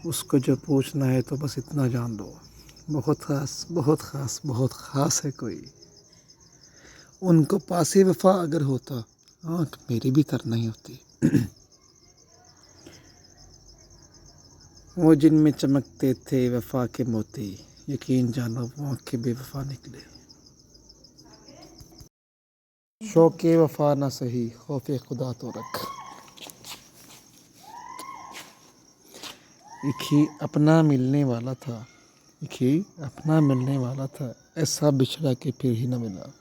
उसको जो पूछना है तो बस इतना जान दो, बहुत ख़ास बहुत ख़ास बहुत ख़ास है कोई। उनको पासे वफ़ा अगर होता, आँख मेरी भी तरह नहीं होती। वो जिनमें चमकते थे वफ़ा के मोती, यकीन जानो वो आँखें बेवफ़ा निकले। शौक़ वफ़ा न सही, खौफ़ खुदा तो रख। एक ही अपना मिलने वाला था, एक ही अपना मिलने वाला था, ऐसा बिछड़ा के फिर ही न मिला।